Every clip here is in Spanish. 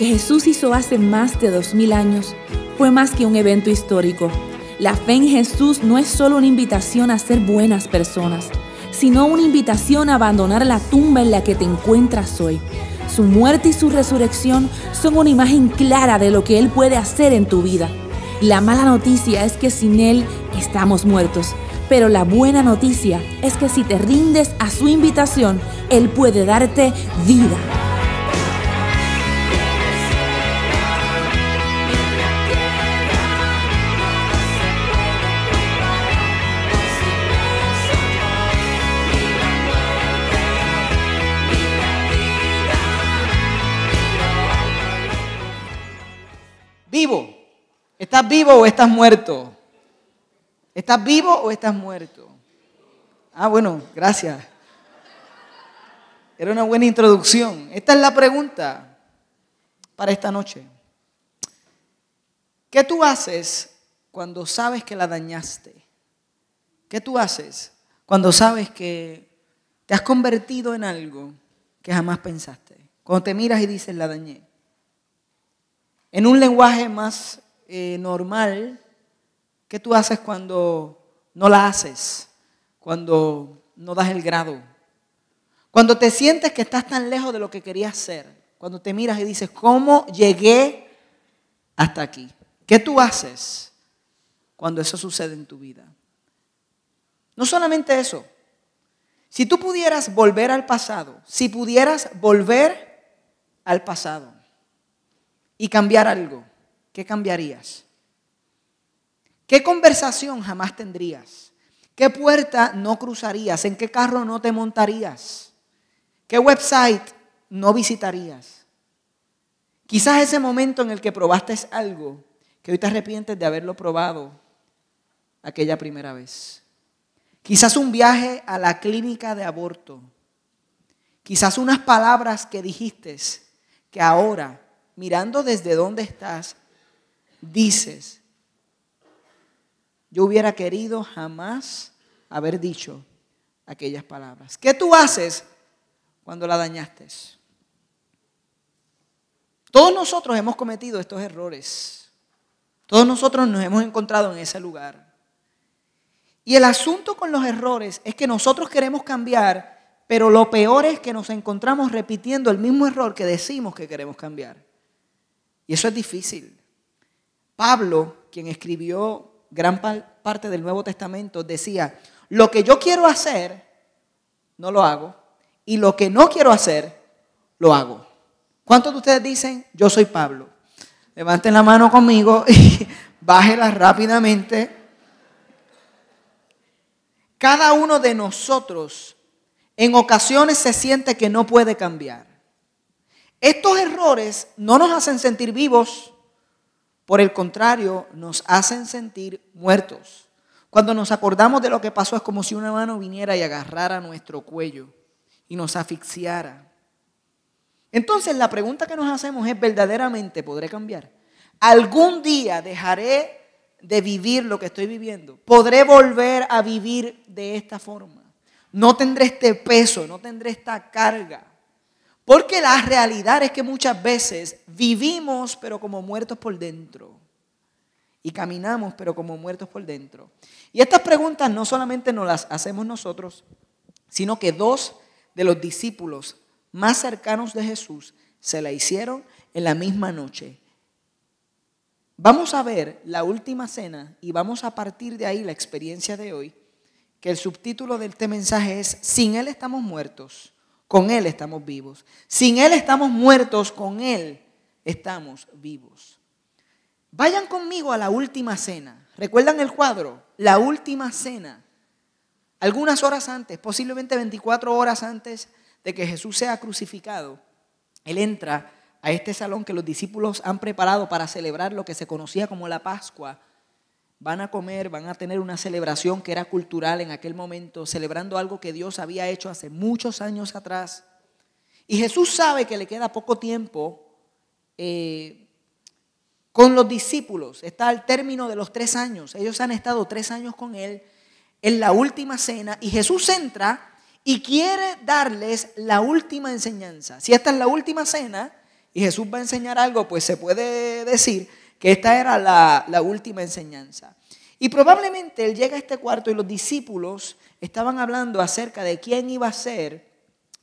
que Jesús hizo hace más de 2000 años fue más que un evento histórico. La fe en Jesús no es solo una invitación a ser buenas personas, sino una invitación a abandonar la tumba en la que te encuentras hoy. Su muerte y su resurrección son una imagen clara de lo que Él puede hacer en tu vida. La mala noticia es que sin Él estamos muertos, pero la buena noticia es que si te rindes a su invitación, Él puede darte vida. Vivo. ¿Estás vivo o estás muerto? ¿Estás vivo o estás muerto? Ah, bueno, gracias. Era una buena introducción. Esta es la pregunta para esta noche. ¿Qué tú haces cuando sabes que la dañaste? ¿Qué tú haces cuando sabes que te has convertido en algo que jamás pensaste? Cuando te miras y dices, la dañé. En un lenguaje más normal, ¿qué tú haces cuando no la haces? Cuando no das el grado. Cuando te sientes que estás tan lejos de lo que querías ser. Cuando te miras y dices, ¿cómo llegué hasta aquí? ¿Qué tú haces cuando eso sucede en tu vida? No solamente eso. Si tú pudieras volver al pasado, si pudieras volver al pasado y cambiar algo, ¿qué cambiarías? ¿Qué conversación jamás tendrías? ¿Qué puerta no cruzarías? ¿En qué carro no te montarías? ¿Qué website no visitarías? Quizás ese momento en el que probaste algo que hoy te arrepientes de haberlo probado aquella primera vez. Quizás un viaje a la clínica de aborto. Quizás unas palabras que dijiste que ahora, mirando desde donde estás, dices, yo hubiera querido jamás haber dicho aquellas palabras. ¿Qué tú haces cuando la dañaste? Todos nosotros hemos cometido estos errores. Todos nosotros nos hemos encontrado en ese lugar. Y el asunto con los errores es que nosotros queremos cambiar, pero lo peor es que nos encontramos repitiendo el mismo error que decimos que queremos cambiar. Y eso es difícil. Pablo, quien escribió gran parte del Nuevo Testamento, decía, lo que yo quiero hacer, no lo hago, y lo que no quiero hacer, lo hago. ¿Cuántos de ustedes dicen, yo soy Pablo? Levanten la mano conmigo y bájela rápidamente. Cada uno de nosotros en ocasiones se siente que no puede cambiar. Estos errores no nos hacen sentir vivos, por el contrario, nos hacen sentir muertos. Cuando nos acordamos de lo que pasó es como si una mano viniera y agarrara nuestro cuello y nos asfixiara. Entonces la pregunta que nos hacemos es, ¿verdaderamente podré cambiar? ¿Algún día dejaré de vivir lo que estoy viviendo? ¿Podré volver a vivir de esta forma? No tendré este peso, no tendré esta carga. Porque la realidad es que muchas veces vivimos pero como muertos por dentro. Y caminamos pero como muertos por dentro. Y estas preguntas no solamente nos las hacemos nosotros, sino que dos de los discípulos más cercanos de Jesús se la hicieron en la misma noche. Vamos a ver la última cena y vamos a partir de ahí la experiencia de hoy, que el subtítulo de este mensaje es, sin Él estamos muertos, con Él estamos vivos. Sin Él estamos muertos, con Él estamos vivos. Vayan conmigo a la última cena. ¿Recuerdan el cuadro? La última cena. Algunas horas antes, posiblemente 24 horas antes de que Jesús sea crucificado, Él entra a este salón que los discípulos han preparado para celebrar lo que se conocía como la Pascua. Van a comer, van a tener una celebración que era cultural en aquel momento, celebrando algo que Dios había hecho hace muchos años atrás. Y Jesús sabe que le queda poco tiempo con los discípulos. Está al término de los 3 años. Ellos han estado 3 años con Él en la última cena. Y Jesús entra y quiere darles la última enseñanza. Si esta es la última cena, y Jesús va a enseñar algo, pues se puede decir que esta era la última enseñanza. Y probablemente él llega a este cuarto y los discípulos estaban hablando acerca de quién iba a ser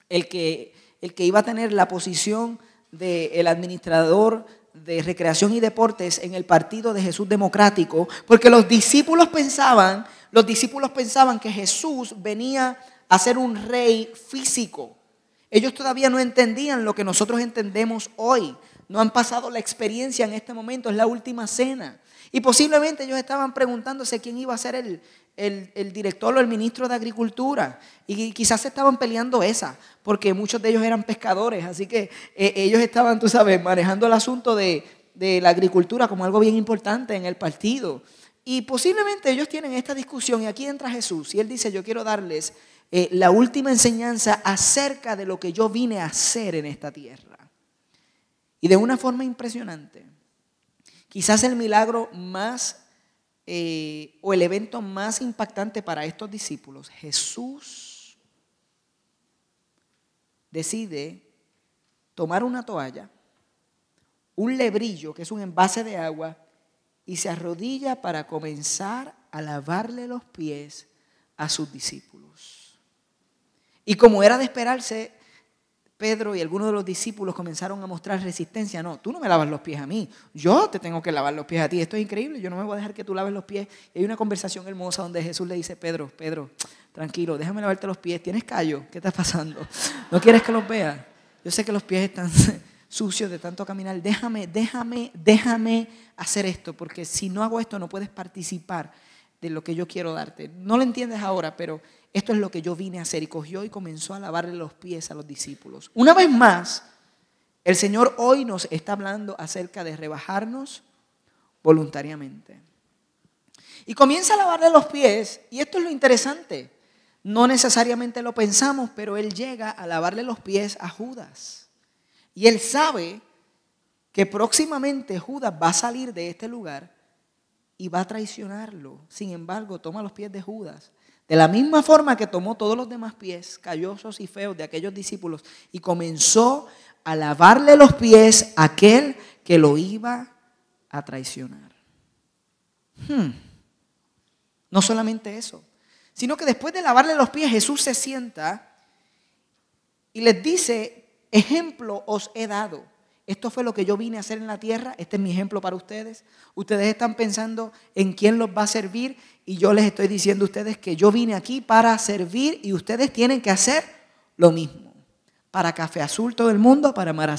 el que iba a tener la posición del administrador de recreación y deportes en el partido de Jesús democrático, porque los discípulos pensaban que Jesús venía a ser un rey físico. Ellos todavía no entendían lo que nosotros entendemos hoy. No han pasado la experiencia en este momento, es la última cena. Y posiblemente ellos estaban preguntándose quién iba a ser el director o el ministro de Agricultura. Y quizás se estaban peleando esa, porque muchos de ellos eran pescadores. Así que ellos estaban, tú sabes, manejando el asunto de la agricultura como algo bien importante en el partido. Y posiblemente ellos tienen esta discusión y aquí entra Jesús. Y él dice, yo quiero darles la última enseñanza acerca de lo que yo vine a hacer en esta tierra. Y de una forma impresionante. Quizás el milagro más o el evento más impactante para estos discípulos. Jesús decide tomar una toalla, un lebrillo, que es un envase de agua, y se arrodilla para comenzar a lavarle los pies a sus discípulos. Y como era de esperarse, Pedro y algunos de los discípulos comenzaron a mostrar resistencia. No, tú no me lavas los pies a mí, yo te tengo que lavar los pies a ti. Esto es increíble, yo no me voy a dejar que tú laves los pies. Y hay una conversación hermosa donde Jesús le dice, Pedro, tranquilo, déjame lavarte los pies. ¿Tienes callo? ¿Qué está pasando? ¿No quieres que los vea? Yo sé que los pies están sucios de tanto caminar. Déjame hacer esto, porque si no hago esto no puedes participar de lo que yo quiero darte. No lo entiendes ahora, pero esto es lo que yo vine a hacer. Y cogió y comenzó a lavarle los pies a los discípulos. Una vez más, el Señor hoy nos está hablando acerca de rebajarnos voluntariamente. Y comienza a lavarle los pies, y esto es lo interesante. No necesariamente lo pensamos, pero Él llega a lavarle los pies a Judas. Y Él sabe que próximamente Judas va a salir de este lugar y va a traicionarlo. Sin embargo, toma los pies de Judas. De la misma forma que tomó todos los demás pies callosos y feos de aquellos discípulos y comenzó a lavarle los pies a aquel que lo iba a traicionar. No solamente eso, sino que después de lavarle los pies, Jesús se sienta y les dice, ejemplo os he dado. Esto fue lo que yo vine a hacer en la tierra, este es mi ejemplo para ustedes. Ustedes están pensando en quién los va a servir y yo les estoy diciendo a ustedes que yo vine aquí para servir y ustedes tienen que hacer lo mismo. Para Café Azul todo el mundo, para Mar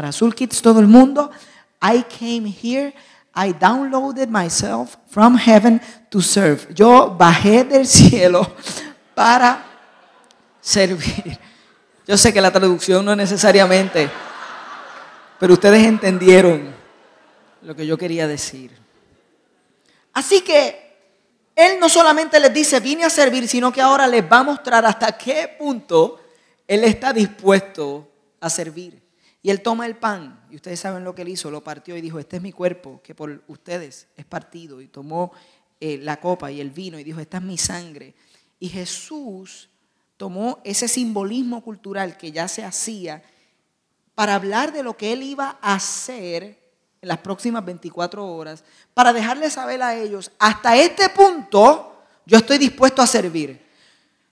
Azul Kids todo el mundo. I came here, I downloaded myself from heaven to serve. Yo bajé del cielo para servir. Yo sé que la traducción no es necesariamente, pero ustedes entendieron lo que yo quería decir. Así que Él no solamente les dice, vine a servir, sino que ahora les va a mostrar hasta qué punto Él está dispuesto a servir. Y Él toma el pan, y ustedes saben lo que Él hizo, lo partió y dijo, este es mi cuerpo, que por ustedes es partido. Y tomó la copa y el vino y dijo, esta es mi sangre. Y Jesús tomó ese simbolismo cultural que ya se hacía para hablar de lo que Él iba a hacer en las próximas 24 horas, para dejarles saber a ellos, hasta este punto yo estoy dispuesto a servir.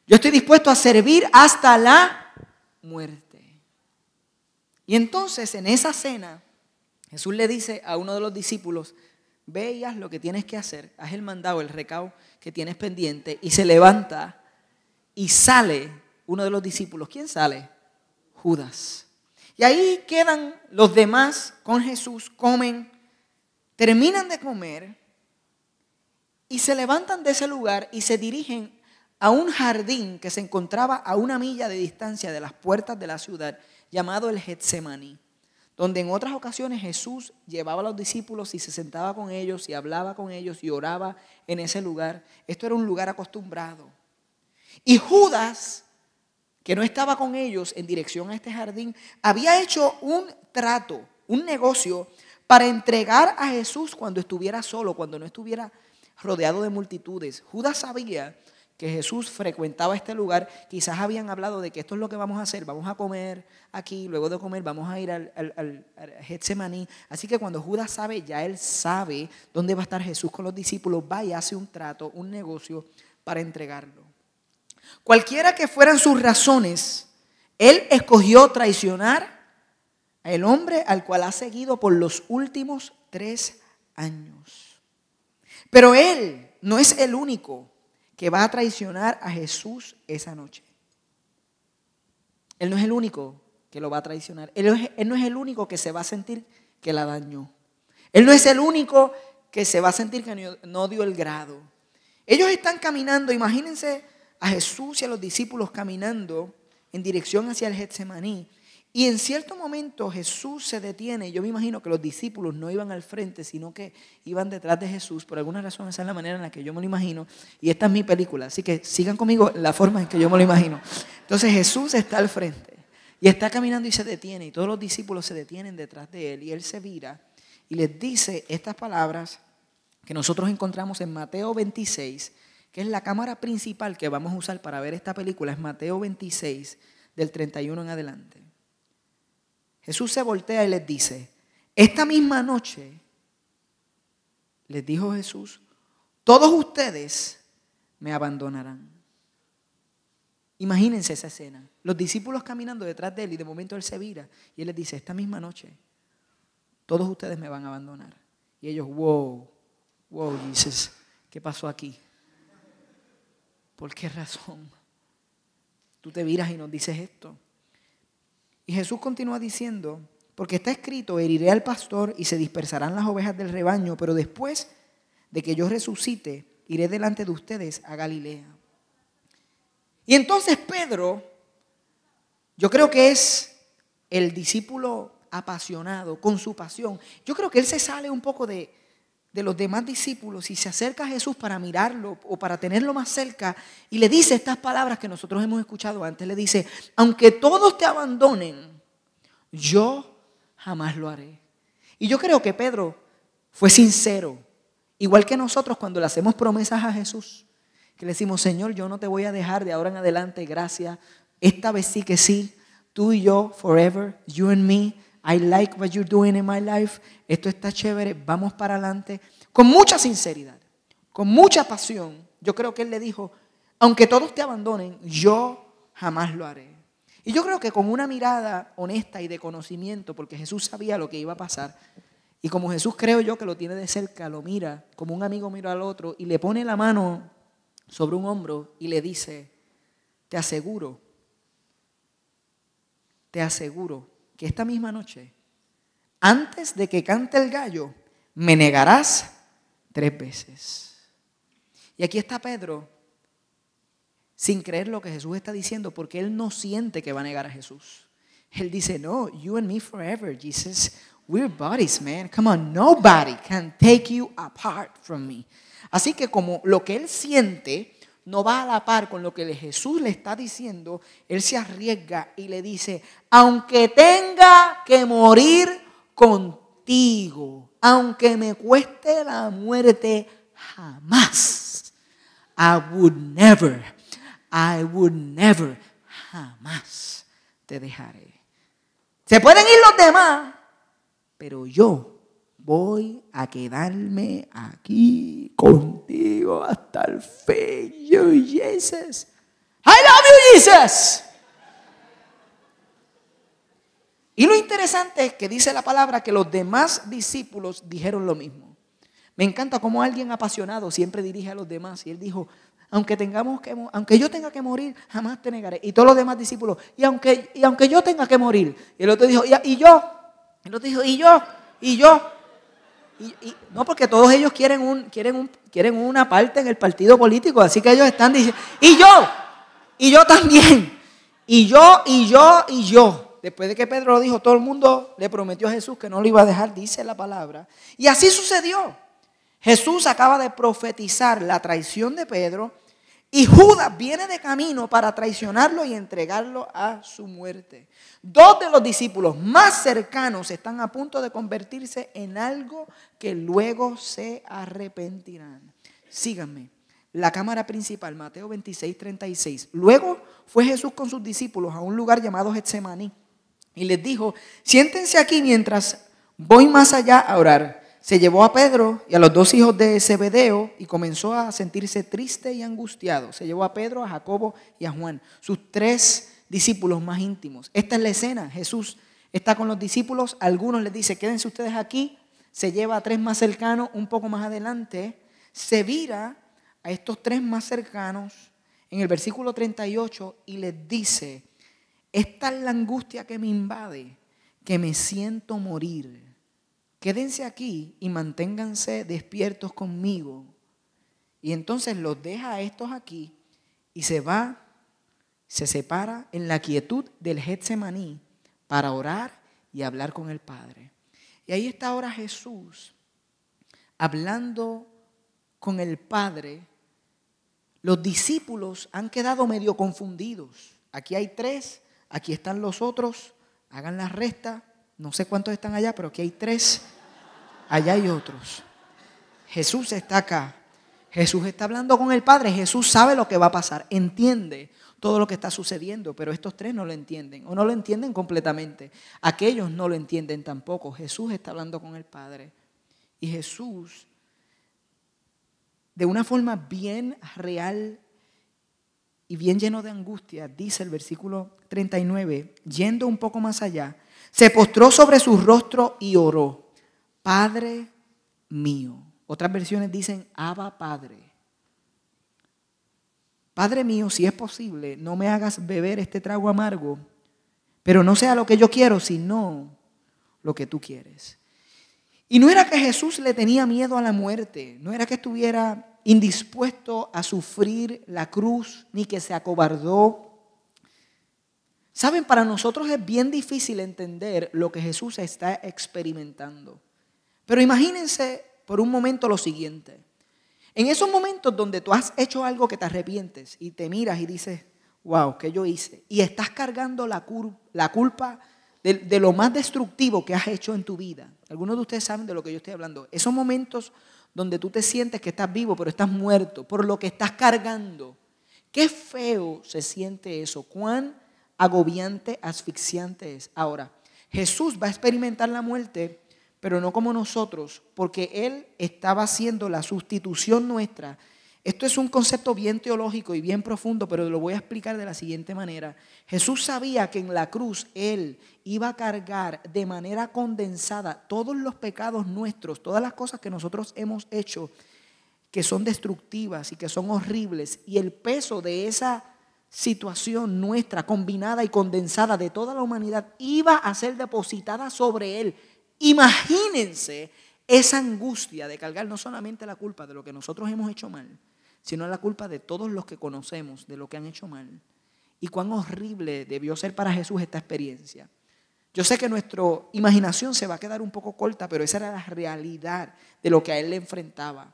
Yo estoy dispuesto a servir hasta la muerte. Y entonces en esa cena, Jesús le dice a uno de los discípulos, ve y haz lo que tienes que hacer, haz el mandado, el recado que tienes pendiente, y se levanta y sale uno de los discípulos. ¿Quién sale? Judas. Y ahí quedan los demás con Jesús, comen, terminan de comer y se levantan de ese lugar y se dirigen a un jardín que se encontraba a 1 milla de distancia de las puertas de la ciudad, llamado el Getsemaní, donde en otras ocasiones Jesús llevaba a los discípulos y se sentaba con ellos y hablaba con ellos y oraba en ese lugar. Esto era un lugar acostumbrado. Y Judas, que no estaba con ellos en dirección a este jardín, había hecho un trato, un negocio para entregar a Jesús cuando estuviera solo, cuando no estuviera rodeado de multitudes. Judas sabía que Jesús frecuentaba este lugar, quizás habían hablado de que esto es lo que vamos a hacer, vamos a comer aquí, luego de comer vamos a ir al Getsemaní. Así que cuando Judas sabe, ya él sabe dónde va a estar Jesús con los discípulos, va y hace un trato, un negocio para entregarlo. Cualquiera que fueran sus razones, él escogió traicionar al hombre al cual ha seguido por los últimos 3 años. Pero él no es el único que va a traicionar a Jesús esa noche. Él no es el único que lo va a traicionar. Él no es el único que se va a sentir que la dañó. Él no es el único que se va a sentir que no dio el grado. Ellos están caminando, imagínense a Jesús y a los discípulos caminando en dirección hacia el Getsemaní. Y en cierto momento Jesús se detiene. Yo me imagino que los discípulos no iban al frente, sino que iban detrás de Jesús. Por alguna razón esa es la manera en la que yo me lo imagino. Y esta es mi película, así que sigan conmigo la forma en que yo me lo imagino. Entonces Jesús está al frente y está caminando y se detiene. Y todos los discípulos se detienen detrás de él. Y él se vira y les dice estas palabras que nosotros encontramos en Mateo 26, que es la cámara principal que vamos a usar para ver esta película. Es Mateo 26, del 31 en adelante. Jesús se voltea y les dice, esta misma noche, les dijo Jesús, todos ustedes me abandonarán. Imagínense esa escena, los discípulos caminando detrás de él y de momento él se vira y él les dice, esta misma noche, todos ustedes me van a abandonar. Y ellos, wow, Jesús, ¿qué pasó aquí? ¿Por qué razón? Tú te viras y nos dices esto. Y Jesús continúa diciendo, porque está escrito, heriré al pastor y se dispersarán las ovejas del rebaño, pero después de que yo resucite, iré delante de ustedes a Galilea. Y entonces Pedro, yo creo que es el discípulo apasionado, con su pasión. Yo creo que él se sale un poco de los demás discípulos y se acerca a Jesús para mirarlo o para tenerlo más cerca y le dice estas palabras que nosotros hemos escuchado antes. Le dice, aunque todos te abandonen, yo jamás lo haré. Y yo creo que Pedro fue sincero, igual que nosotros cuando le hacemos promesas a Jesús, que le decimos, Señor, yo no te voy a dejar de ahora en adelante, gracias, esta vez sí que sí, tú y yo, forever, you and me. I like what you're doing in my life. Esto está chévere, vamos para adelante. Con mucha sinceridad, con mucha pasión. Yo creo que él le dijo, aunque todos te abandonen, yo jamás lo haré. Y yo creo que con una mirada honesta y de conocimiento, porque Jesús sabía lo que iba a pasar. Y como Jesús creo yo que lo tiene de cerca, lo mira, como un amigo mira al otro, y le pone la mano sobre un hombro y le dice, te aseguro que esta misma noche, antes de que cante el gallo, me negarás 3 veces. Y aquí está Pedro, sin creer lo que Jesús está diciendo, porque él no siente que va a negar a Jesús. Él dice, no, you and me forever, Jesus. We're buddies, man. Come on, nobody can take you apart from me. Así que como lo que él siente no va a la par con lo que Jesús le está diciendo, él se arriesga y le dice, aunque tenga que morir contigo, aunque me cueste la muerte, jamás, I would never, jamás te dejaré. Se pueden ir los demás, pero yo voy a quedarme aquí contigo hasta el fin. You, Jesus. I love you, Jesus. Y lo interesante es que dice la palabra que los demás discípulos dijeron lo mismo. Me encanta cómo alguien apasionado siempre dirige a los demás. Y él dijo, aunque yo tenga que morir, jamás te negaré. Y todos los demás discípulos, y aunque yo tenga que morir. Y el otro dijo, y yo. Y el otro dijo, y yo. Y no, porque todos ellos quieren una parte en el partido político, así que ellos están diciendo, y yo también, y yo. Después de que Pedro lo dijo, todo el mundo le prometió a Jesús que no lo iba a dejar, dice la palabra. Y así sucedió. Jesús acaba de profetizar la traición de Pedro y Judas viene de camino para traicionarlo y entregarlo a su muerte. 2 de los discípulos más cercanos están a punto de convertirse en algo que luego se arrepentirán. Síganme. la cámara principal, Mateo 26, 36. Luego fue Jesús con sus discípulos a un lugar llamado Getsemaní y les dijo: siéntense aquí mientras voy más allá a orar. Se llevó a Pedro y a los 2 hijos de Zebedeo y comenzó a sentirse triste y angustiado. Se llevó a Pedro, a Jacobo y a Juan, sus 3 discípulos más íntimos. Esta es la escena. Jesús está con los discípulos, algunos les dice: quédense ustedes aquí. Se lleva a 3 más cercanos, un poco más adelante, se vira a estos 3 más cercanos en el versículo 38 y les dice: esta es la angustia que me invade, que me siento morir. Quédense aquí y manténganse despiertos conmigo. Y entonces los deja a estos aquí y se va, se separa en la quietud del Getsemaní para orar y hablar con el Padre. Y ahí está ahora Jesús hablando con el Padre. Los discípulos han quedado medio confundidos. Aquí hay 3, aquí están los otros. Hagan la resta. No sé cuántos están allá, pero aquí hay 3. Allá hay otros. Jesús está acá. Jesús está hablando con el Padre. Jesús sabe lo que va a pasar. Entiende todo lo que está sucediendo, pero estos 3 no lo entienden o no lo entienden completamente. Aquellos no lo entienden tampoco. Jesús está hablando con el Padre. Y Jesús, de una forma bien real y bien lleno de angustia, dice el versículo 39, yendo un poco más allá, se postró sobre su rostro y oró: Padre mío. Otras versiones dicen: Abba, Padre. Padre mío, si es posible, no me hagas beber este trago amargo, pero no sea lo que yo quiero, sino lo que tú quieres. Y no era que Jesús le tenía miedo a la muerte, no era que estuviera indispuesto a sufrir la cruz, ni que se acobardó. Saben, para nosotros es bien difícil entender lo que Jesús está experimentando. Pero imagínense por un momento lo siguiente. En esos momentos donde tú has hecho algo que te arrepientes y te miras y dices: wow, ¿qué yo hice? Y estás cargando la culpa de lo más destructivo que has hecho en tu vida. Algunos de ustedes saben de lo que yo estoy hablando. Esos momentos donde tú te sientes que estás vivo pero estás muerto por lo que estás cargando. Qué feo se siente eso. Cuán agobiante, asfixiante es. Ahora, Jesús va a experimentar la muerte, pero no como nosotros, porque Él estaba haciendo la sustitución nuestra. Esto es un concepto bien teológico y bien profundo, pero lo voy a explicar de la siguiente manera. Jesús sabía que en la cruz Él iba a cargar de manera condensada todos los pecados nuestros, todas las cosas que nosotros hemos hecho, que son destructivas y que son horribles, y el peso de esa situación nuestra, combinada y condensada de toda la humanidad, iba a ser depositada sobre Él. Imagínense esa angustia de cargar no solamente la culpa de lo que nosotros hemos hecho mal, sino la culpa de todos los que conocemos de lo que han hecho mal. Y cuán horrible debió ser para Jesús esta experiencia. Yo sé que nuestra imaginación se va a quedar un poco corta, pero esa era la realidad de lo que a Él le enfrentaba.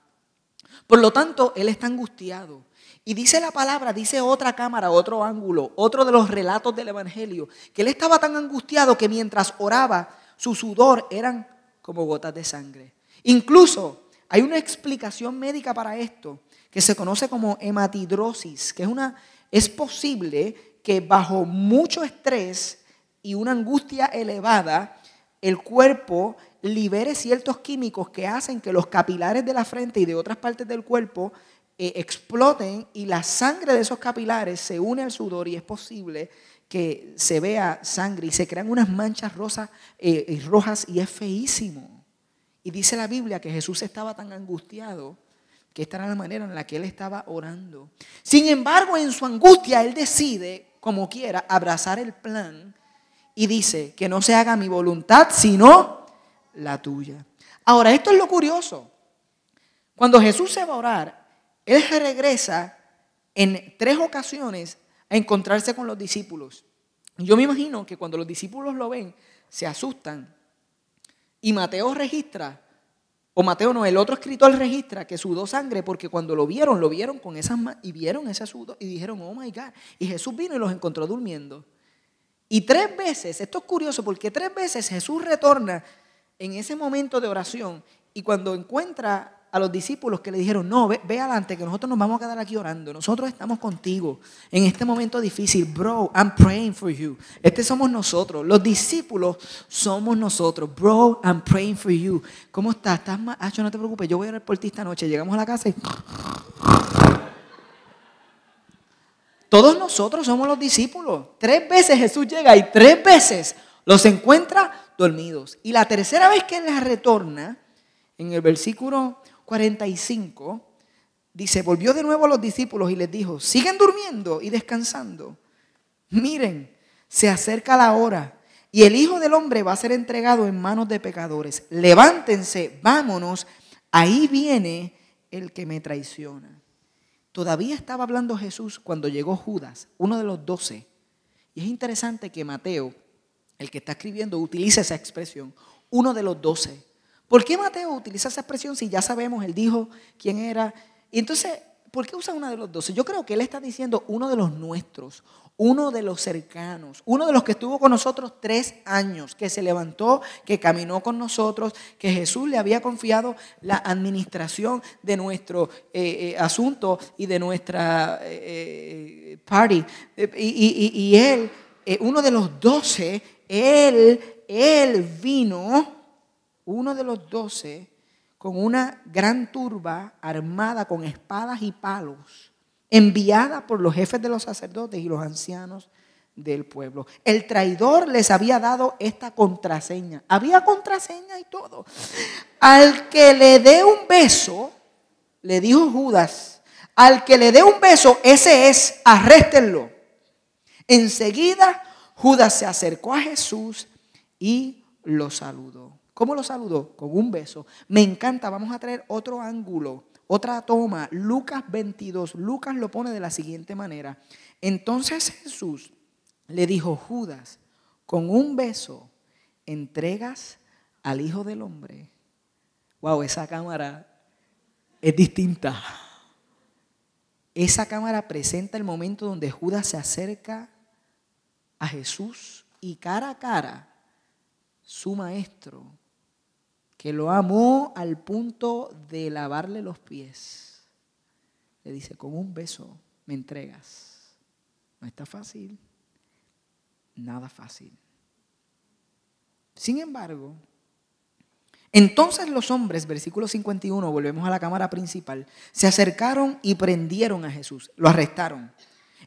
Por lo tanto, Él está angustiado. Y dice la palabra, dice otra cámara, otro ángulo, otro de los relatos del Evangelio, que Él estaba tan angustiado que mientras oraba, su sudor eran como gotas de sangre. Incluso hay una explicación médica para esto que se conoce como hematidrosis, que es posible que bajo mucho estrés y una angustia elevada, el cuerpo libere ciertos químicos que hacen que los capilares de la frente y de otras partes del cuerpo exploten, y la sangre de esos capilares se une al sudor y es posible que se vea sangre y se crean unas manchas rojas y es feísimo. Y dice la Biblia que Jesús estaba tan angustiado que esta era la manera en la que Él estaba orando. Sin embargo, en su angustia Él decide, como quiera, abrazar el plan y dice: que no se haga mi voluntad sino la tuya. Ahora, esto es lo curioso. Cuando Jesús se va a orar, Él regresa en 3 ocasiones a encontrarse con los discípulos. Yo me imagino que cuando los discípulos lo ven, se asustan. Y Mateo registra, o Mateo no, el otro escritor registra que sudó sangre, porque cuando lo vieron con esas manos y vieron ese sudor y dijeron: oh my God. Y Jesús vino y los encontró durmiendo. Y 3 veces, esto es curioso porque 3 veces Jesús retorna en ese momento de oración, y cuando encuentra a los discípulos que le dijeron, no, ve adelante, que nosotros nos vamos a quedar aquí orando. Nosotros estamos contigo en este momento difícil. Bro, I'm praying for you. Somos nosotros. Los discípulos somos nosotros. Bro, I'm praying for you. ¿Cómo estás? ¿Estás mal? No te preocupes, yo voy a orar por ti esta noche. Llegamos a la casa y... Todos nosotros somos los discípulos. 3 veces Jesús llega y 3 veces los encuentra dormidos. Y la tercera vez que les retorna, en el versículo 45, dice, volvió de nuevo a los discípulos y les dijo, ¿siguen durmiendo y descansando? Miren, se acerca la hora y el Hijo del Hombre va a ser entregado en manos de pecadores. Levántense, vámonos, ahí viene el que me traiciona. Todavía estaba hablando Jesús cuando llegó Judas, uno de los 12. Y es interesante que Mateo, el que está escribiendo, utiliza esa expresión, uno de los 12. ¿Por qué Mateo utiliza esa expresión si ya sabemos, él dijo quién era? Y entonces, ¿por qué usa uno de los 12? Yo creo que él está diciendo uno de los nuestros, uno de los cercanos, uno de los que estuvo con nosotros 3 años, que se levantó, que caminó con nosotros, que Jesús le había confiado la administración de nuestro asunto y de nuestra party. Y él, uno de los 12, él vino, uno de los 12, con una gran turba armada con espadas y palos, enviada por los jefes de los sacerdotes y los ancianos del pueblo. El traidor les había dado esta contraseña. Había contraseña y todo. Al que le dé un beso, le dijo Judas, al que le dé un beso, ese es, arréstenlo. Enseguida, Judas se acercó a Jesús y lo saludó. ¿Cómo lo saludó? Con un beso. Me encanta, vamos a traer otro ángulo. Otra toma, Lucas 22. Lucas lo pone de la siguiente manera. Entonces Jesús le dijo, Judas, con un beso entregas al Hijo del Hombre. Wow, esa cámara es distinta. Esa cámara presenta el momento donde Judas se acerca a Jesús y cara a cara, su maestro, que lo amó al punto de lavarle los pies, le dice, con un beso me entregas. No está fácil, nada fácil. Sin embargo, entonces los hombres, versículo 51, volvemos a la cámara principal, se acercaron y prendieron a Jesús, lo arrestaron.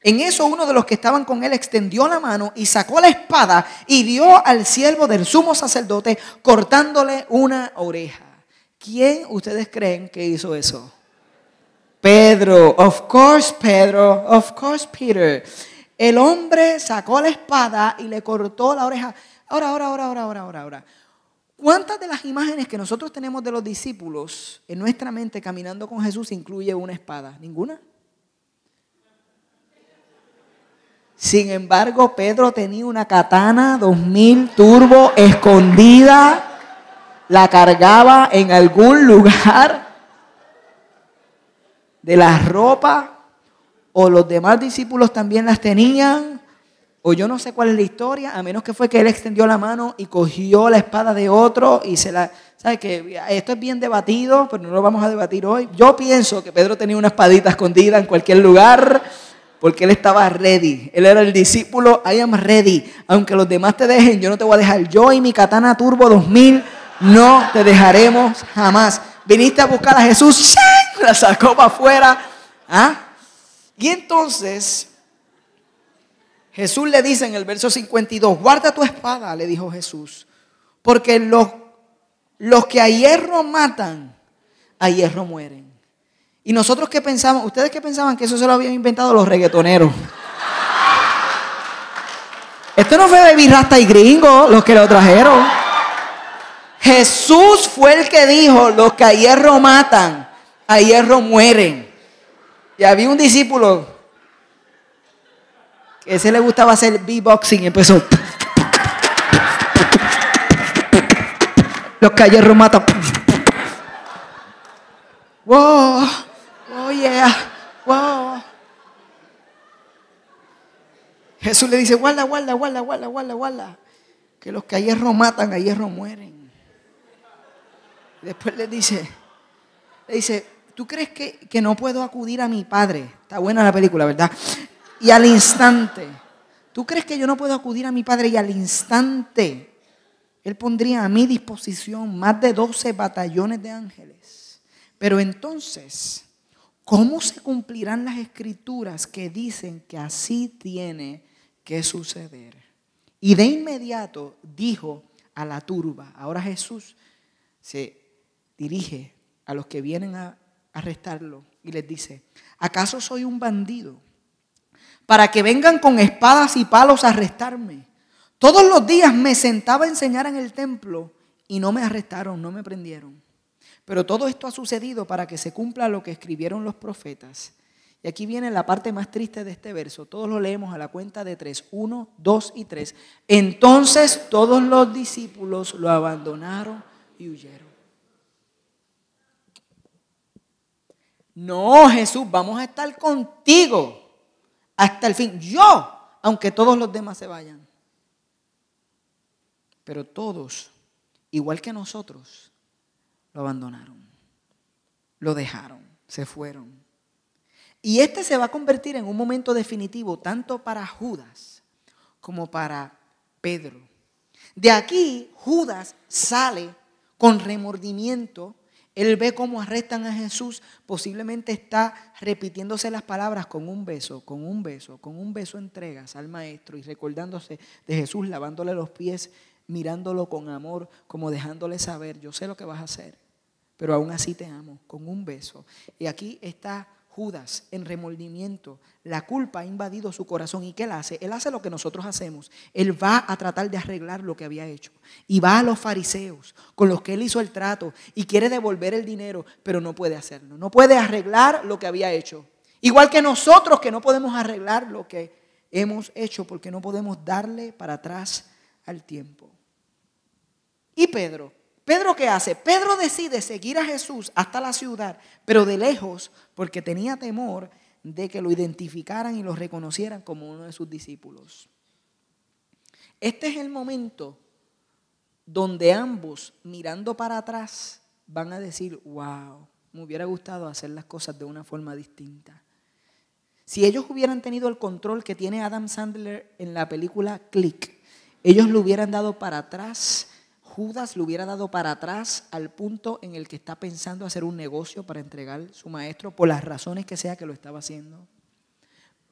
En eso uno de los que estaban con él extendió la mano y sacó la espada y dio al siervo del sumo sacerdote cortándole una oreja. ¿Quién ustedes creen que hizo eso? Pedro. Of course, Pedro. Of course, Peter. El hombre sacó la espada y le cortó la oreja. Ahora. ¿Cuántas de las imágenes que nosotros tenemos de los discípulos en nuestra mente caminando con Jesús incluye una espada? ¿Ninguna? Sin embargo, Pedro tenía una katana 2000 turbo escondida, la cargaba en algún lugar de la ropa, o los demás discípulos también las tenían, o yo no sé cuál es la historia, a menos que fue que él extendió la mano y cogió la espada de otro y se la... ¿Sabes qué? Esto es bien debatido, pero no lo vamos a debatir hoy. Yo pienso que Pedro tenía una espadita escondida en cualquier lugar, porque él estaba ready. Él era el discípulo, I am ready. Aunque los demás te dejen, yo no te voy a dejar. Yo y mi katana turbo 2000 no te dejaremos jamás. Viniste a buscar a Jesús, ¡shan! La sacó para afuera. ¿Ah? Y entonces Jesús le dice en el verso 52, guarda tu espada, le dijo Jesús, porque los que a hierro matan, a hierro mueren. Y nosotros que pensamos, ustedes que pensaban que eso se lo habían inventado los reggaetoneros. Esto no fue Baby Rasta y Gringo los que lo trajeron. Jesús fue el que dijo, los que a hierro matan, a hierro mueren. Y había un discípulo que ese le gustaba hacer beatboxing y empezó. Los que a hierro matan. Wow. Oh yeah, wow. Jesús le dice, guarda. Que los que a hierro matan, a hierro mueren. Después le dice, Le dice, ¿tú crees que no puedo acudir a mi padre? Está buena la película, ¿verdad? Y al instante, ¿tú crees que yo no puedo acudir a mi padre? Y al instante, Él pondría a mi disposición más de 12 batallones de ángeles. Pero entonces, ¿cómo se cumplirán las escrituras que dicen que así tiene que suceder? Y de inmediato dijo a la turba. Ahora Jesús se dirige a los que vienen a arrestarlo y les dice, ¿acaso soy un bandido para que vengan con espadas y palos a arrestarme? Todos los días me sentaba a enseñar en el templo y no me arrestaron, no me prendieron. Pero todo esto ha sucedido para que se cumpla lo que escribieron los profetas. Y aquí viene la parte más triste de este verso. Todos lo leemos a la cuenta de 3. 1, 2 y 3. Entonces todos los discípulos lo abandonaron y huyeron. No, Jesús, vamos a estar contigo hasta el fin. Yo, aunque todos los demás se vayan. Pero todos, igual que nosotros, lo abandonaron. Lo dejaron, se fueron. Y este se va a convertir en un momento definitivo tanto para Judas como para Pedro. De aquí Judas sale con remordimiento. Él ve cómo arrestan a Jesús. Posiblemente está repitiéndose las palabras con un beso, con un beso, con un beso entregas al maestro y recordándose de Jesús, lavándole los pies, mirándolo con amor, como dejándole saber, yo sé lo que vas a hacer, pero aún así te amo, con un beso. Y aquí está Judas en remordimiento. La culpa ha invadido su corazón. ¿Y qué él hace? Él hace lo que nosotros hacemos. Él va a tratar de arreglar lo que había hecho. Y va a los fariseos con los que él hizo el trato y quiere devolver el dinero, pero no puede hacerlo. No puede arreglar lo que había hecho. Igual que nosotros que no podemos arreglar lo que hemos hecho porque no podemos darle para atrás al tiempo. ¿Y Pedro? ¿Pedro qué hace? Pedro decide seguir a Jesús hasta la ciudad, pero de lejos, porque tenía temor de que lo identificaran y lo reconocieran como uno de sus discípulos. Este es el momento donde ambos, mirando para atrás, van a decir, wow, me hubiera gustado hacer las cosas de una forma distinta. Si ellos hubieran tenido el control que tiene Adam Sandler en la película Click, ellos lo hubieran dado para atrás. Judas le hubiera dado para atrás al punto en el que está pensando hacer un negocio para entregar su maestro por las razones que sea que lo estaba haciendo.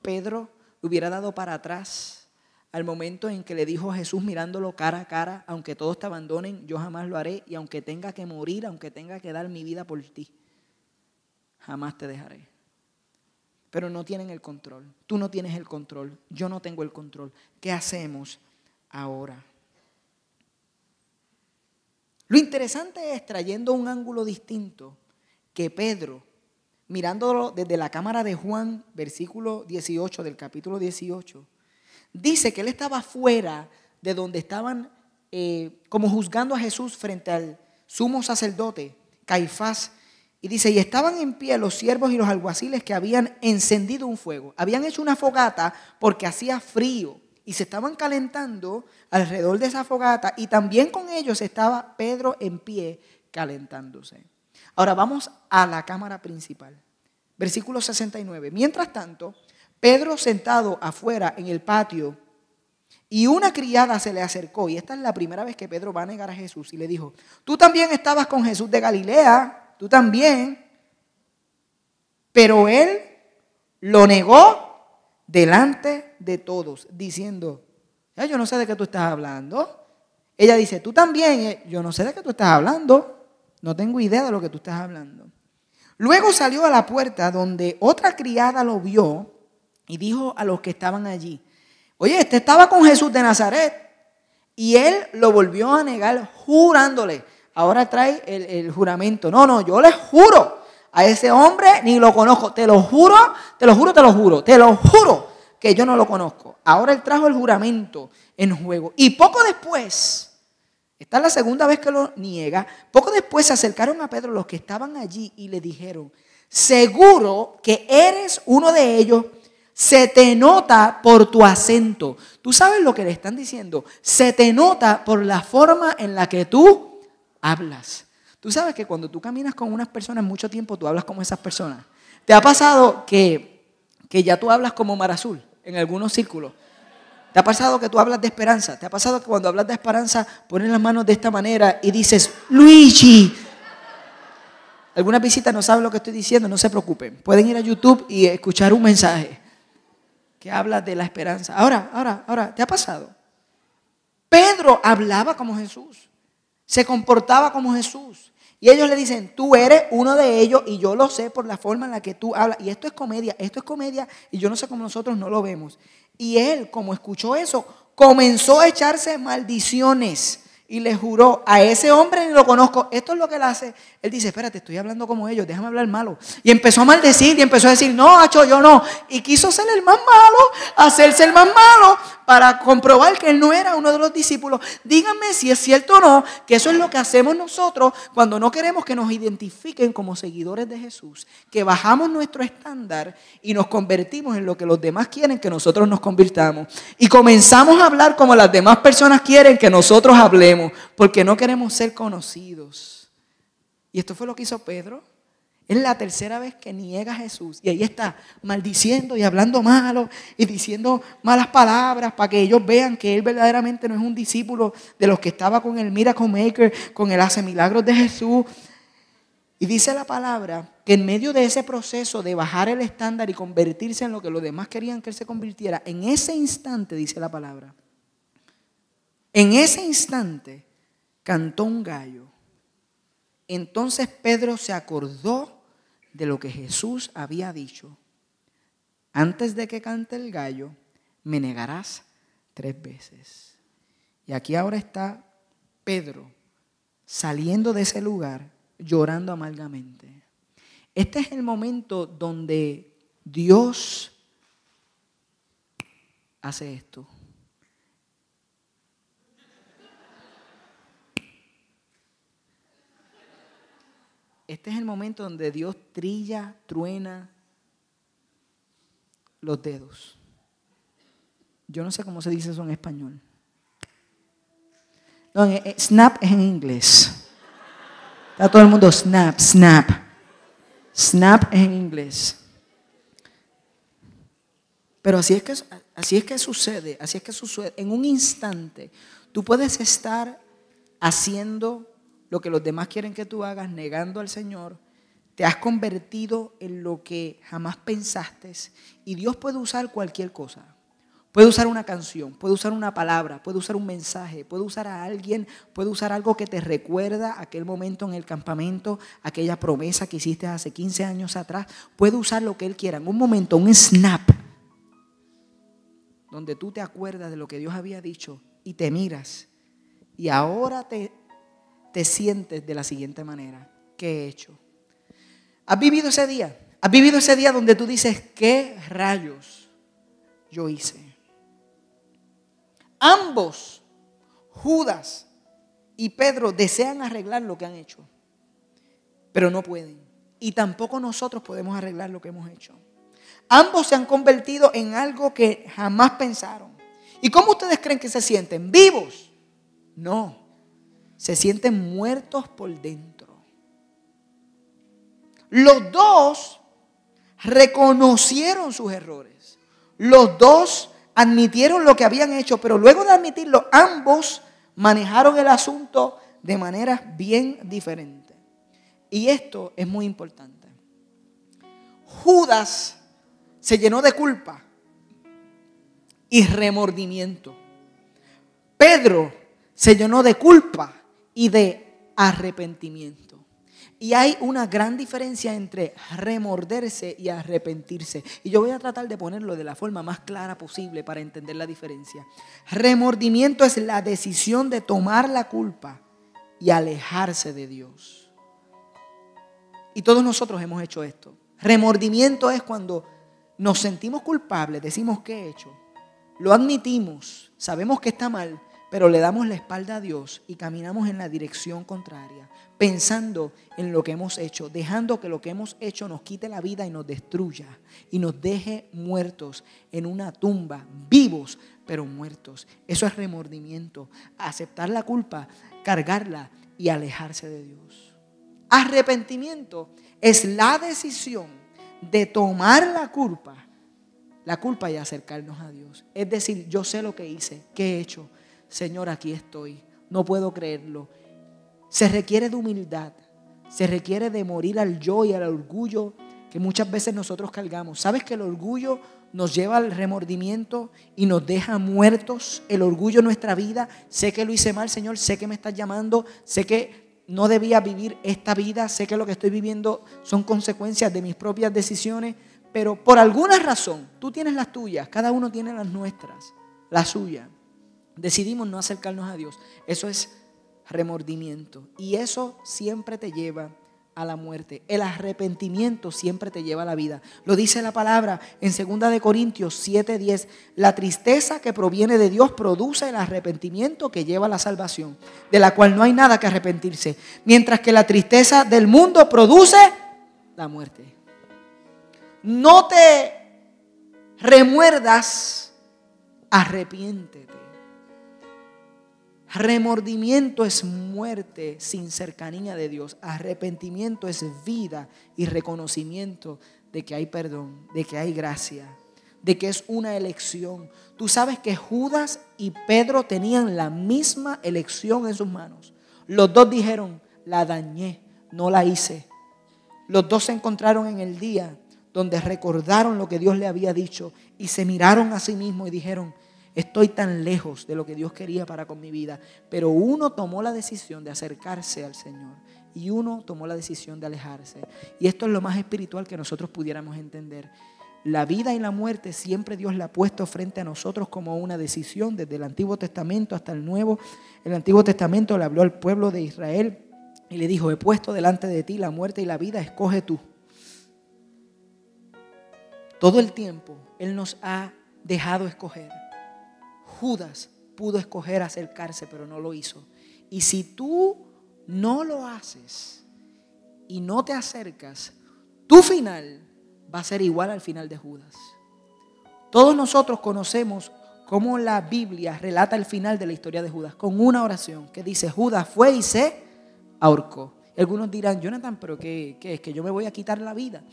Pedro le hubiera dado para atrás al momento en que le dijo a Jesús mirándolo cara a cara, aunque todos te abandonen, yo jamás lo haré, y aunque tenga que morir, aunque tenga que dar mi vida por ti, jamás te dejaré. Pero no tienen el control. Tú no tienes el control. Yo no tengo el control. ¿Qué hacemos ahora? Lo interesante es, trayendo un ángulo distinto, que Pedro, mirándolo desde la cámara de Juan, versículo 18 del capítulo 18, dice que él estaba fuera de donde estaban como juzgando a Jesús frente al sumo sacerdote, Caifás. Y dice, y estaban en pie los siervos y los alguaciles que habían encendido un fuego. Habían hecho una fogata porque hacía frío. Y se estaban calentando alrededor de esa fogata y también con ellos estaba Pedro en pie calentándose. Ahora vamos a la cámara principal. Versículo 69. Mientras tanto, Pedro sentado afuera en el patio y una criada se le acercó. Y esta es la primera vez que Pedro va a negar a Jesús y le dijo, tú también estabas con Jesús de Galilea, tú también. Pero él lo negó delante de todos, diciendo, yo no sé de qué tú estás hablando. Ella dice, tú también, yo no sé de qué tú estás hablando, no tengo idea de lo que tú estás hablando. Luego salió a la puerta donde otra criada lo vio y dijo a los que estaban allí, oye, este estaba con Jesús de Nazaret. Y él lo volvió a negar jurándole. Ahora trae el juramento. No, yo le juro. A ese hombre ni lo conozco, te lo juro que yo no lo conozco. Ahora él trajo el juramento en juego. Y poco después, esta es la segunda vez que lo niega, poco después se acercaron a Pedro los que estaban allí y le dijeron, seguro que eres uno de ellos, se te nota por tu acento. ¿Tú sabes lo que le están diciendo? Se te nota por la forma en la que tú hablas. Tú sabes que cuando tú caminas con unas personas mucho tiempo, tú hablas como esas personas. ¿Te ha pasado que ya tú hablas como Mar Azul en algunos círculos? ¿Te ha pasado que tú hablas de esperanza? ¿Te ha pasado que cuando hablas de esperanza pones las manos de esta manera y dices, Luigi? Algunas visitas no saben lo que estoy diciendo, no se preocupen. Pueden ir a YouTube y escuchar un mensaje que habla de la esperanza. Ahora, ¿te ha pasado? Pedro hablaba como Jesús, se comportaba como Jesús. Y ellos le dicen, tú eres uno de ellos y yo lo sé por la forma en la que tú hablas. Y esto es comedia y yo no sé cómo nosotros no lo vemos. Y él, como escuchó eso, comenzó a echarse maldiciones. Y le juró, a ese hombre ni lo conozco. Esto es lo que él hace. Él dice, espérate, estoy hablando como ellos, déjame hablar malo. Y empezó a maldecir y empezó a decir, no, Hacho, yo no. Y quiso ser el más malo, hacerse el más malo para comprobar que él no era uno de los discípulos. Díganme si es cierto o no, que eso es lo que hacemos nosotros cuando no queremos que nos identifiquen como seguidores de Jesús. Que bajamos nuestro estándar y nos convertimos en lo que los demás quieren que nosotros nos convirtamos. Y comenzamos a hablar como las demás personas quieren que nosotros hablemos. Porque no queremos ser conocidos. Y esto fue lo que hizo Pedro. Es la tercera vez que niega a Jesús. Y ahí está, maldiciendo y hablando malo y diciendo malas palabras para que ellos vean que él verdaderamente no es un discípulo de los que estaba con el Miracle Maker, con el hace milagros de Jesús. Y dice la palabra que en medio de ese proceso de bajar el estándar y convertirse en lo que los demás querían que él se convirtiera, en ese instante, dice la palabra, en ese instante cantó un gallo. Entonces Pedro se acordó de lo que Jesús había dicho. Antes de que cante el gallo, me negarás 3 veces. Y aquí ahora está Pedro saliendo de ese lugar llorando amargamente. Este es el momento donde Dios hace esto. Este es el momento donde Dios trilla, truena los dedos. Yo no sé cómo se dice eso en español. No, snap es en inglés. Está todo el mundo snap, snap. Snap es en inglés. Pero así es que sucede. En un instante, tú puedes estar haciendo lo que los demás quieren que tú hagas, negando al Señor, te has convertido en lo que jamás pensaste y Dios puede usar cualquier cosa. Puede usar una canción, puede usar una palabra, puede usar un mensaje, puede usar a alguien, puede usar algo que te recuerda aquel momento en el campamento, aquella promesa que hiciste hace 15 años atrás. Puede usar lo que Él quiera. En un momento, un snap, donde tú te acuerdas de lo que Dios había dicho y te miras y ahora te sientes de la siguiente manera. ¿Qué he hecho? ¿Has vivido ese día? ¿Has vivido ese día donde tú dices, qué rayos yo hice? Ambos, Judas y Pedro, desean arreglar lo que han hecho, pero no pueden. Y tampoco nosotros podemos arreglar lo que hemos hecho. Ambos se han convertido en algo que jamás pensaron. ¿Y cómo ustedes creen que se sienten? ¿Vivos? No. Se sienten muertos por dentro. Los dos reconocieron sus errores. Los dos admitieron lo que habían hecho, pero luego de admitirlo, ambos manejaron el asunto de maneras bien diferentes. Y esto es muy importante. Judas se llenó de culpa y remordimiento. Pedro se llenó de culpa y de arrepentimiento. Y hay una gran diferencia entre remorderse y arrepentirse. Y yo voy a tratar de ponerlo de la forma más clara posible para entender la diferencia. Remordimiento es la decisión de tomar la culpa y alejarse de Dios. Y todos nosotros hemos hecho esto. Remordimiento es cuando nos sentimos culpables, decimos ¿qué he hecho? Lo admitimos, sabemos que está mal, pero le damos la espalda a Dios y caminamos en la dirección contraria, pensando en lo que hemos hecho, dejando que lo que hemos hecho nos quite la vida y nos destruya y nos deje muertos en una tumba, vivos pero muertos. Eso es remordimiento, aceptar la culpa, cargarla y alejarse de Dios. Arrepentimiento es la decisión de tomar la culpa y acercarnos a Dios. Es decir, yo sé lo que hice, qué he hecho. Señor, aquí estoy, no puedo creerlo. Se requiere de humildad, se requiere de morir al yo y al orgullo que muchas veces nosotros cargamos. ¿Sabes que el orgullo nos lleva al remordimiento y nos deja muertos? El orgullo en nuestra vida. Sé que lo hice mal, Señor, sé que me estás llamando, sé que no debía vivir esta vida, sé que lo que estoy viviendo son consecuencias de mis propias decisiones, pero por alguna razón, tú tienes las tuyas, cada uno tiene las nuestras, la suya. Decidimos no acercarnos a Dios. Eso es remordimiento y eso siempre te lleva a la muerte. El arrepentimiento siempre te lleva a la vida. Lo dice la palabra en 2 Corintios 7:10. La tristeza que proviene de Dios produce el arrepentimiento que lleva a la salvación, de la cual no hay nada que arrepentirse, mientras que la tristeza del mundo produce la muerte. No te remuerdas, arrepiéntete. Remordimiento es muerte sin cercanía de Dios. Arrepentimiento es vida y reconocimiento de que hay perdón, de que hay gracia, de que es una elección. Tú sabes que Judas y Pedro tenían la misma elección en sus manos. Los dos dijeron, la dañé, no la hice. Los dos se encontraron en el día donde recordaron lo que Dios le había dicho y se miraron a sí mismos y dijeron, estoy tan lejos de lo que Dios quería para con mi vida. Pero uno tomó la decisión de acercarse al Señor y uno tomó la decisión de alejarse. Y esto es lo más espiritual que nosotros pudiéramos entender. La vida y la muerte siempre Dios la ha puesto frente a nosotros como una decisión desde el Antiguo Testamento hasta el Nuevo. El Antiguo Testamento le habló al pueblo de Israel y le dijo, he puesto delante de ti la muerte y la vida, escoge tú. Todo el tiempo Él nos ha dejado escoger. Judas pudo escoger acercarse, pero no lo hizo. Y si tú no lo haces y no te acercas, tu final va a ser igual al final de Judas. Todos nosotros conocemos cómo la Biblia relata el final de la historia de Judas con una oración que dice, Judas fue y se ahorcó. Y algunos dirán, Jonathan, ¿pero qué es? ¿Que yo me voy a quitar la vida?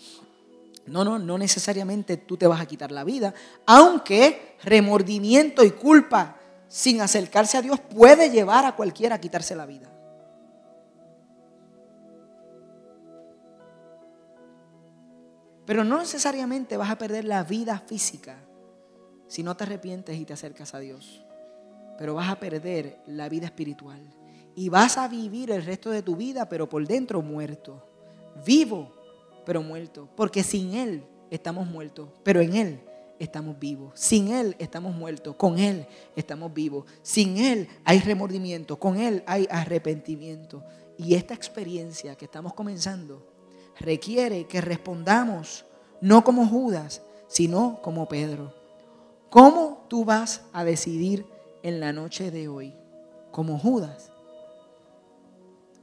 No necesariamente tú te vas a quitar la vida, aunque remordimiento y culpa sin acercarse a Dios puede llevar a cualquiera a quitarse la vida. Pero no necesariamente vas a perder la vida física si no te arrepientes y te acercas a Dios. Pero vas a perder la vida espiritual y vas a vivir el resto de tu vida, pero por dentro muerto, vivo, pero muerto, porque sin Él estamos muertos, pero en Él estamos vivos. Sin Él estamos muertos, con Él estamos vivos. Sin Él hay remordimiento, con Él hay arrepentimiento. Y esta experiencia que estamos comenzando requiere que respondamos no como Judas, sino como Pedro. ¿Cómo tú vas a decidir en la noche de hoy? ¿Como Judas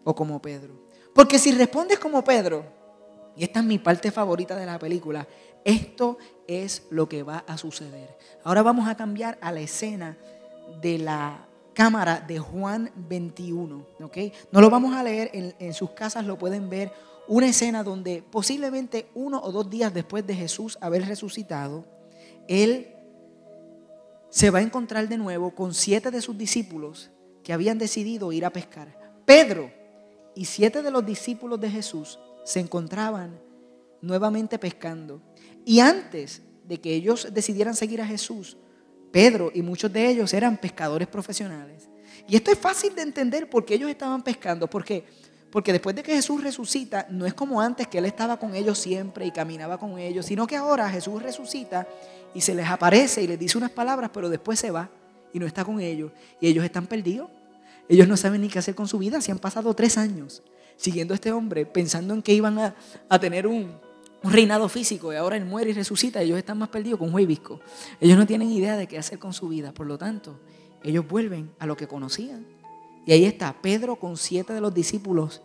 o como Pedro? Porque si respondes como Pedro, y esta es mi parte favorita de la película, esto es lo que va a suceder. Ahora vamos a cambiar a la escena de la cámara de Juan 21, ¿ok? No lo vamos a leer, en sus casas lo pueden ver, una escena donde posiblemente 1 o 2 días después de Jesús haber resucitado, Él se va a encontrar de nuevo con 7 de sus discípulos que habían decidido ir a pescar. Pedro y 7 de los discípulos de Jesús se encontraban nuevamente pescando. Y antes de que ellos decidieran seguir a Jesús, Pedro y muchos de ellos eran pescadores profesionales. Y esto es fácil de entender porque ellos estaban pescando. ¿Por qué? Porque después de que Jesús resucita, no es como antes que Él estaba con ellos siempre y caminaba con ellos, sino que ahora Jesús resucita y se les aparece y les dice unas palabras, pero después se va y no está con ellos. Y ellos están perdidos. Ellos no saben ni qué hacer con su vida. Se han pasado 3 años siguiendo a este hombre, pensando en que iban a tener un reinado físico, y ahora Él muere y resucita. Ellos están más perdidos con Juez Visco. Ellos no tienen idea de qué hacer con su vida. Por lo tanto, ellos vuelven a lo que conocían. Y ahí está Pedro con 7 de los discípulos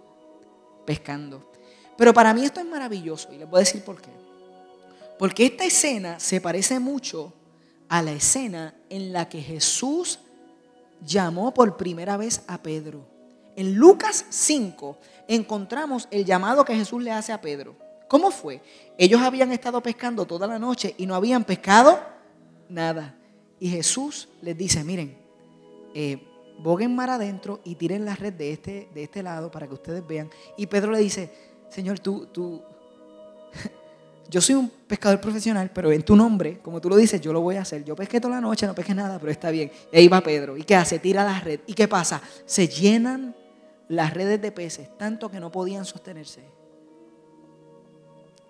pescando. Pero para mí esto es maravilloso y les voy a decir por qué. Porque esta escena se parece mucho a la escena en la que Jesús llamó por primera vez a Pedro. En Lucas 5 encontramos el llamado que Jesús le hace a Pedro. ¿Cómo fue? Ellos habían estado pescando toda la noche y no habían pescado nada. Y Jesús les dice, miren, boguen mar adentro y tiren la red de este lado para que ustedes vean. Y Pedro le dice, Señor, yo soy un pescador profesional, pero en tu nombre, como tú lo dices, yo lo voy a hacer. Yo pesqué toda la noche, no pesqué nada, pero está bien. Y ahí va Pedro. ¿Y qué hace? Tira la red. ¿Y qué pasa? Se llenan las redes de peces, tanto que no podían sostenerse.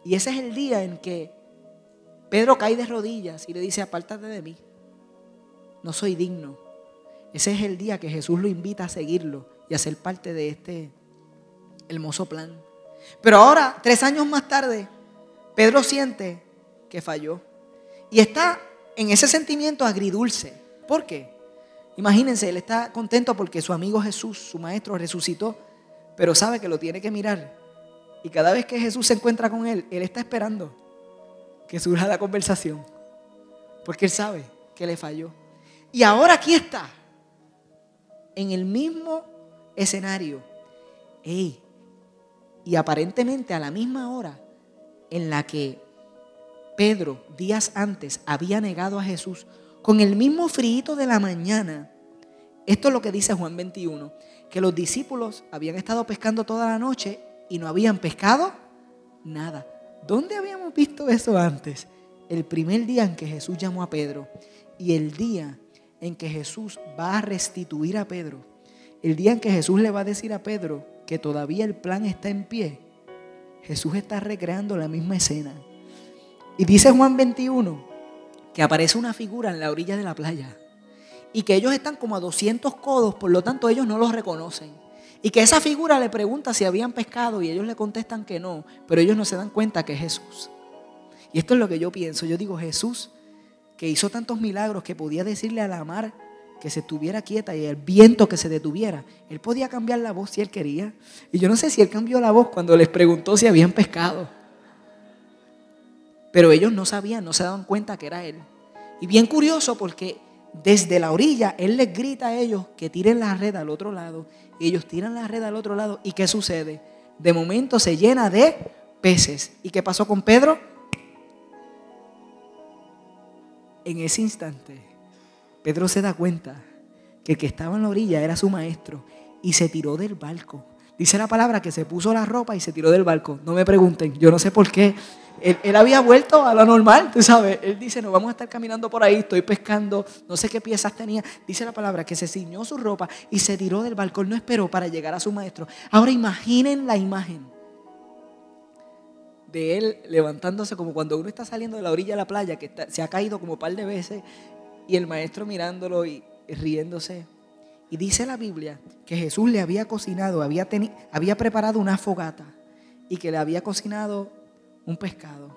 Y ese es el día en que Pedro cae de rodillas y le dice, apártate de mí, no soy digno. Ese es el día que Jesús lo invita a seguirlo y a ser parte de este hermoso plan. Pero ahora, 3 años más tarde, Pedro siente que falló y está en ese sentimiento agridulce. ¿Por qué? Imagínense, él está contento porque su amigo Jesús, su maestro, resucitó, pero sabe que lo tiene que mirar. Y cada vez que Jesús se encuentra con él está esperando que surja la conversación, porque él sabe que le falló. Y ahora aquí está, en el mismo escenario, y aparentemente a la misma hora en la que Pedro días antes había negado a Jesús, con el mismo frío de la mañana. Esto es lo que dice Juan 21, que los discípulos habían estado pescando toda la noche y no habían pescado nada. ¿Dónde habíamos visto eso antes? El primer día en que Jesús llamó a Pedro y el día en que Jesús va a restituir a Pedro, el día en que Jesús le va a decir a Pedro que todavía el plan está en pie. Jesús está recreando la misma escena. Y dice Juan 21 que aparece una figura en la orilla de la playa y que ellos están como a 200 codos, por lo tanto ellos no los reconocen. Y que esa figura le pregunta si habían pescado y ellos le contestan que no, pero ellos no se dan cuenta que es Jesús. Y esto es lo que yo pienso. Yo digo, Jesús, que hizo tantos milagros, que podía decirle a la mar que se estuviera quieta y al viento que se detuviera. Él podía cambiar la voz si él quería. Y yo no sé si él cambió la voz cuando les preguntó si habían pescado. Pero ellos no sabían, no se daban cuenta que era él. Y bien curioso porque desde la orilla él les grita a ellos que tiren la red al otro lado. Y ellos tiran la red al otro lado. ¿Y qué sucede? De momento se llena de peces. ¿Y qué pasó con Pedro? En ese instante, Pedro se da cuenta que el que estaba en la orilla era su maestro y se tiró del barco. Dice la palabra que se puso la ropa y se tiró del barco. No me pregunten, yo no sé por qué. Él había vuelto a lo normal, tú sabes. Él dice, no vamos a estar caminando por ahí, estoy pescando, no sé qué piezas tenía. Dice la palabra que se ciñó su ropa y se tiró del barco. Él no esperó para llegar a su maestro. Ahora imaginen la imagen de él levantándose como cuando uno está saliendo de la orilla de la playa, que se ha caído como un par de veces, y el maestro mirándolo y riéndose. Y dice la Biblia que Jesús le había cocinado, había preparado una fogata y que le había cocinado un pescado.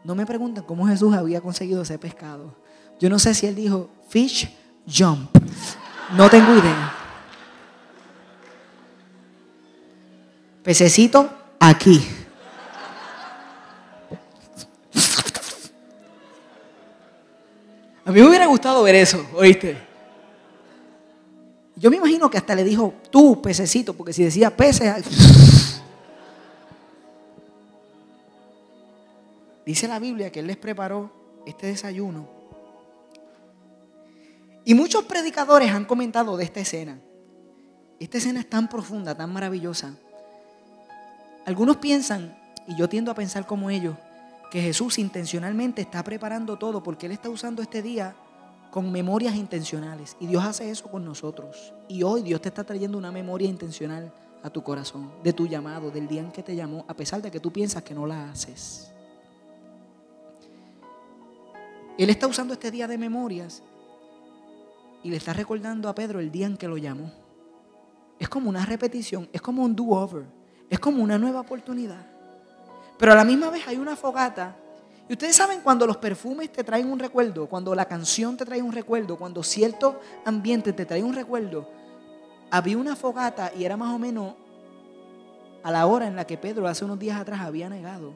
No me pregunten cómo Jesús había conseguido ese pescado. Yo no sé si él dijo fish jump. No tengo idea. Pececito aquí. A mí me hubiera gustado ver eso, ¿oíste? Yo me imagino que hasta le dijo, tú, pececito, porque si decía peces... Dice la Biblia que él les preparó este desayuno. Y muchos predicadores han comentado de esta escena. Esta escena es tan profunda, tan maravillosa. Algunos piensan, y yo tiendo a pensar como ellos, que Jesús intencionalmente está preparando todo porque Él está usando este día con memorias intencionales. Y Dios hace eso con nosotros. Y hoy Dios te está trayendo una memoria intencional a tu corazón, de tu llamado, del día en que te llamó, a pesar de que tú piensas que no la haces. Él está usando este día de memorias y le está recordando a Pedro el día en que lo llamó. Es como una repetición, es como un do-over, es como una nueva oportunidad. Pero a la misma vez hay una fogata. Y ustedes saben cuando los perfumes te traen un recuerdo, cuando la canción te trae un recuerdo, cuando cierto ambiente te trae un recuerdo. Había una fogata y era más o menos a la hora en la que Pedro hace unos días atrás había negado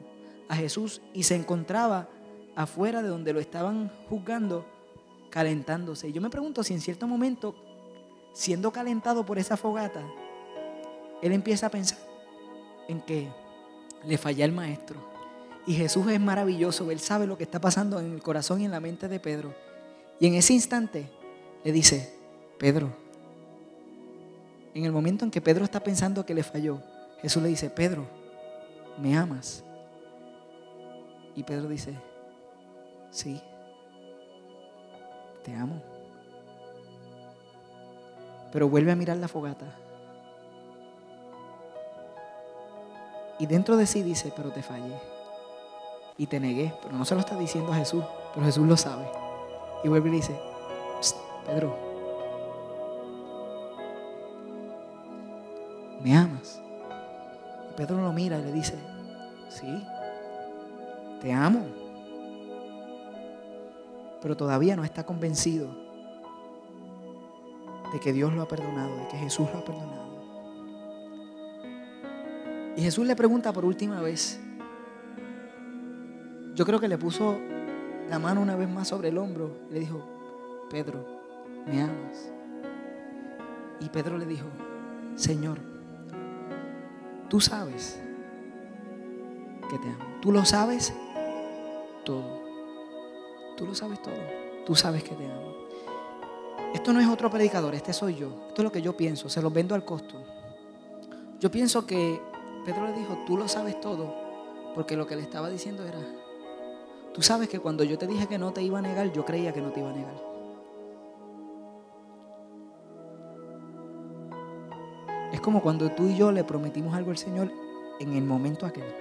a Jesús y se encontraba afuera de donde lo estaban juzgando, calentándose. Y yo me pregunto si en cierto momento, siendo calentado por esa fogata, él empieza a pensar en que le falla el maestro. Y Jesús es maravilloso, él sabe lo que está pasando en el corazón y en la mente de Pedro. Y en ese instante le dice: Pedro. En el momento en que Pedro está pensando que le falló, Jesús le dice: Pedro, ¿me amas? Y Pedro dice: sí, te amo. Pero vuelve a mirar la fogata. Y dentro de sí dice: pero te fallé. Y te negué. Pero no se lo está diciendo a Jesús, pero Jesús lo sabe. Y vuelve y le dice: Pedro, ¿me amas? Y Pedro lo mira y le dice: sí, te amo. Pero todavía no está convencido de que Dios lo ha perdonado, de que Jesús lo ha perdonado. Y Jesús le pregunta por última vez. Yo creo que le puso la mano una vez más sobre el hombro y le dijo: Pedro, ¿me amas? Y Pedro le dijo: Señor, tú sabes que te amo. Tú lo sabes todo. Tú lo sabes todo. Tú sabes que te amo. Esto no es otro predicador, este soy yo. Esto es lo que yo pienso, se los vendo al costo. Yo pienso que Pedro le dijo: tú lo sabes todo, porque lo que le estaba diciendo era: tú sabes que cuando yo te dije que no te iba a negar, yo creía que no te iba a negar. Es como cuando tú y yo le prometimos algo al Señor en el momento aquel,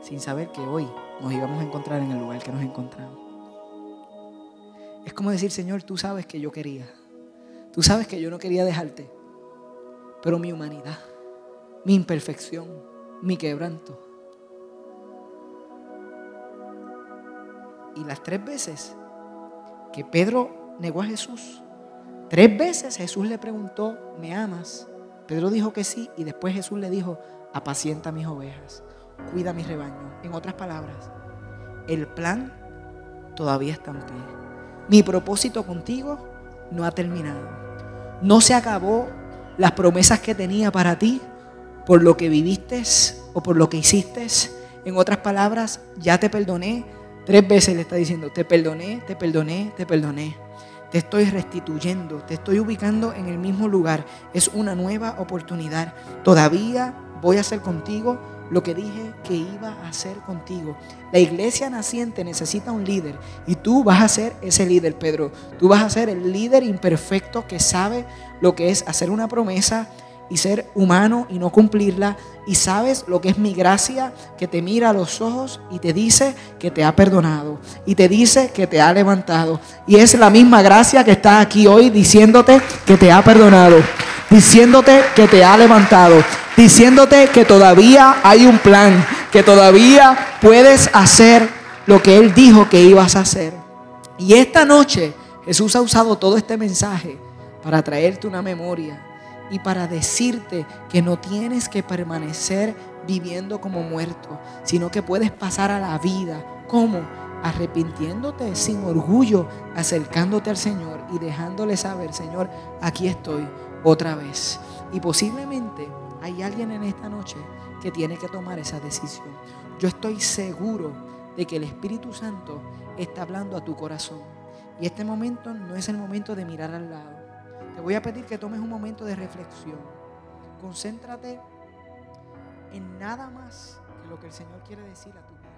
sin saber que hoy nos íbamos a encontrar en el lugar que nos encontramos. Es como decir: Señor, tú sabes que yo quería. Tú sabes que yo no quería dejarte. Pero mi humanidad, mi imperfección, mi quebranto. Y las 3 veces que Pedro negó a Jesús, 3 veces Jesús le preguntó: ¿me amas? Pedro dijo que sí, y después Jesús le dijo: apacienta mis ovejas, cuida mi rebaño. En otras palabras, el plan todavía está en pie. Mi propósito contigo no ha terminado. No se acabó las promesas que tenía para ti por lo que viviste o por lo que hiciste. En otras palabras, ya te perdoné. 3 veces le está diciendo: te perdoné, te perdoné, te perdoné. Te estoy restituyendo, te estoy ubicando en el mismo lugar. Es una nueva oportunidad. Todavía voy a hacer contigo lo que dije que iba a hacer contigo. La iglesia naciente necesita un líder, y tú vas a ser ese líder, Pedro. Tú vas a ser el líder imperfecto que sabe lo que es hacer una promesa y ser humano y no cumplirla, y sabes lo que es mi gracia, que te mira a los ojos y te dice que te ha perdonado y te dice que te ha levantado. Y es la misma gracia que está aquí hoy diciéndote que te ha perdonado, diciéndote que te ha levantado, diciéndote que todavía hay un plan, que todavía puedes hacer lo que Él dijo que ibas a hacer. Y esta noche Jesús ha usado todo este mensaje para traerte una memoria y para decirte que no tienes que permanecer viviendo como muerto, sino que puedes pasar a la vida. ¿Cómo? Arrepintiéndote sin orgullo, acercándote al Señor y dejándole saber: Señor, aquí estoy otra vez. Y posiblemente hay alguien en esta noche que tiene que tomar esa decisión. Yo estoy seguro de que el Espíritu Santo está hablando a tu corazón. Y este momento no es el momento de mirar al lado. Te voy a pedir que tomes un momento de reflexión. Concéntrate en nada más que lo que el Señor quiere decir a tu vida.